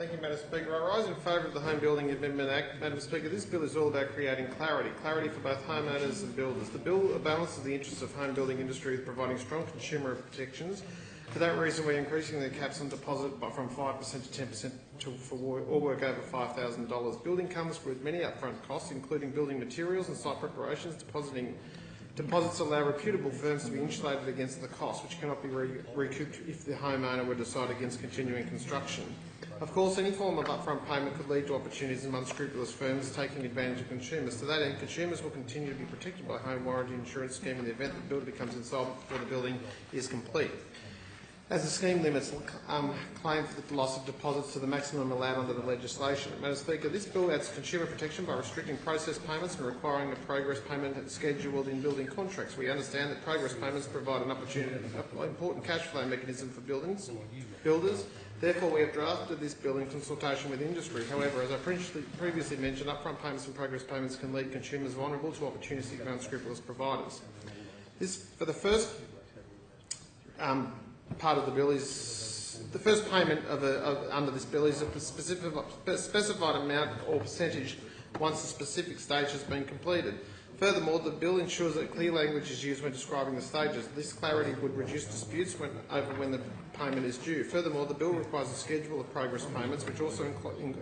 Thank you, Madam Speaker. I rise in favour of the Home Building Amendment Act. Madam Speaker, this bill is all about creating clarity for both homeowners and builders. The bill balances the interests of home building industry with providing strong consumer protections. For that reason, we're increasing the caps on deposit from 5% to 10% for all work over $5,000. Building comes with many upfront costs, including building materials and site preparations. Deposits allow reputable firms to be insulated against the cost, which cannot be recouped if the homeowner were to decide against continuing construction. Of course, any form of upfront payment could lead to opportunities in unscrupulous firms taking advantage of consumers. To that end, consumers will continue to be protected by Home Warranty Insurance Scheme in the event the builder becomes insolvent before the building is complete. As the scheme limits claim for the loss of deposits to the maximum allowed under the legislation. Madam Speaker, this bill adds consumer protection by restricting process payments and requiring a progress payment scheduled in building contracts. We understand that progress payments provide an important cash flow mechanism for builders. Therefore, we have drafted this bill in consultation with industry. However, as I previously mentioned, upfront payments and progress payments can leave consumers vulnerable to opportunistic and unscrupulous providers. For the first part of the bill is the first payment under this bill is a specified amount or percentage once the specific stage has been completed. Furthermore, the bill ensures that clear language is used when describing the stages. This clarity would reduce disputes over when the payment is due. Furthermore, the bill requires a schedule of progress payments, which also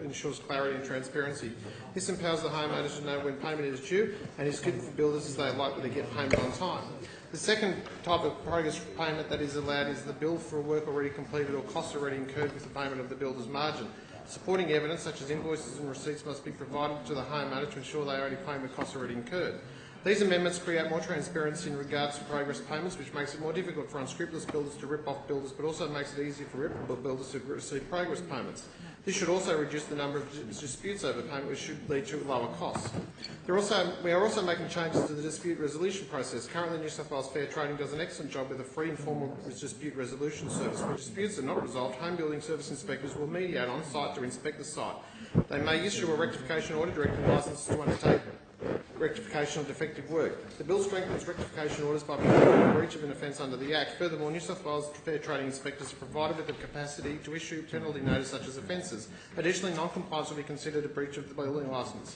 ensures clarity and transparency. This empowers the homeowners to know when payment is due and is good for builders as they are likely to get payment on time. The second type of progress payment that is allowed is the bill for work already completed or costs already incurred with the payment of the builder's margin. Supporting evidence such as invoices and receipts must be provided to the homeowner to ensure they are only paying the costs already incurred. These amendments create more transparency in regards to progress payments, which makes it more difficult for unscrupulous builders to rip off builders, but also makes it easier for reputable builders to receive progress payments. This should also reduce the number of disputes over payment, which should lead to lower costs. We are also making changes to the dispute resolution process. Currently, New South Wales Fair Trading does an excellent job with a free informal dispute resolution service. Where disputes are not resolved, home building service inspectors will mediate on site to inspect the site. They may issue a rectification order directing licences to undertake rectification of defective work. The bill strengthens rectification orders by providing a breach of an offence under the Act. Furthermore, New South Wales Fair Trading inspectors are provided with the capacity to issue penalty notice such as offences. Additionally, non-compliance will be considered a breach of the building licence.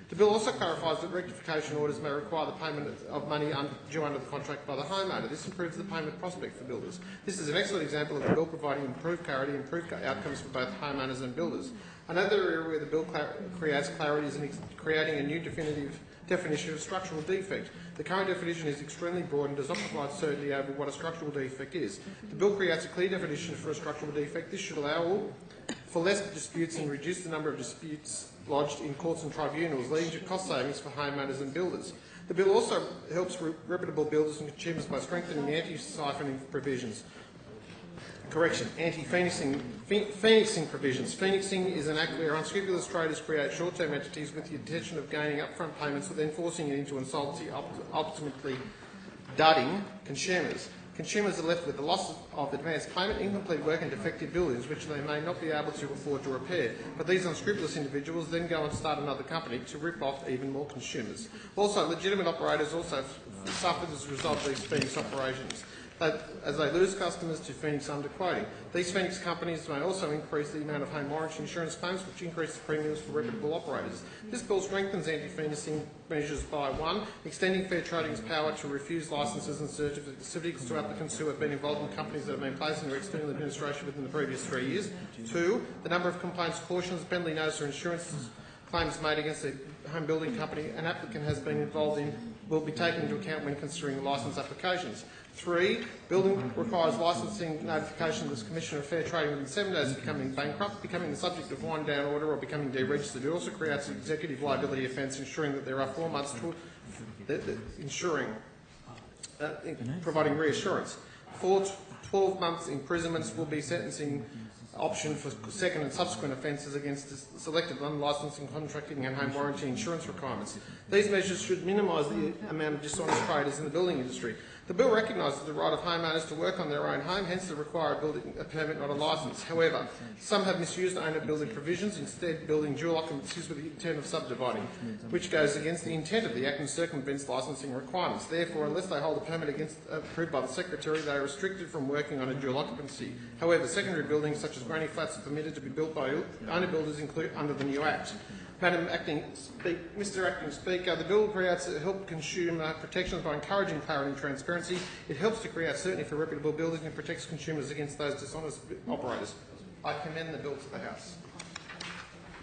The bill also clarifies that rectification orders may require the payment of money due under the contract by the homeowner. This improves the payment prospect for builders. This is an excellent example of the bill providing improved clarity and improved outcomes for both homeowners and builders. Another area where the bill creates clarity is in creating a new definition of structural defect. The current definition is extremely broad and does not provide certainty over what a structural defect is. The bill creates a clear definition for a structural defect. This should allow for less disputes and reduce the number of disputes lodged in courts and tribunals, leading to cost savings for homeowners and builders. The bill also helps reputable builders and consumers by strengthening the anti-siphoning provisions. Anti-phoenixing provisions. Phoenixing is an act where unscrupulous traders create short-term entities with the intention of gaining upfront payments, then forcing it into insolvency, ultimately dudding consumers. Consumers are left with the loss of advance payment, incomplete work and defective buildings, which they may not be able to afford to repair. But these unscrupulous individuals then go and start another company to rip off even more consumers. Also, legitimate operators also suffer as a result of these Phoenix operations, as they lose customers to Phoenix underquoting. These Phoenix companies may also increase the amount of home warranty insurance claims, which increases premiums for reputable operators. This bill strengthens anti-phoenixing measures by 1. Extending Fair Trading's power to refuse licences and certificates to applicants who have been involved in companies that have been placed under external administration within the previous 3 years. 2. The number of complaints, cautions, penalty notice or insurance claims made against a home building company an applicant has been involved in will be taken into account when considering licence applications. 3. Building requires licensing notification to the Commissioner of Fair Trading within 7 days of becoming bankrupt, becoming the subject of wind-down order or becoming deregistered. It also creates an executive liability offence, ensuring that there are 4 months providing reassurance. 4. 12 months imprisonments will be sentencing option for second and subsequent offences against selected unlicensed contracting and home warranty insurance requirements. These measures should minimise the amount of dishonest traders in the building industry. The bill recognises the right of homeowners to work on their own home, hence they require a permit, not a licence. However, some have misused owner building provisions, instead building dual occupancies with the intent of subdividing, which goes against the intent of the Act and circumvents licensing requirements. Therefore, unless they hold a permit approved by the Secretary, they are restricted from working on a dual occupancy. However, secondary buildings such as granny flats are permitted to be built by owner builders under the new Act. Mr Acting Speaker, the bill creates help consumer protections by encouraging clarity and transparency. It helps to create certainty for reputable buildings and protects consumers against those dishonest operators. I commend the bill to the House.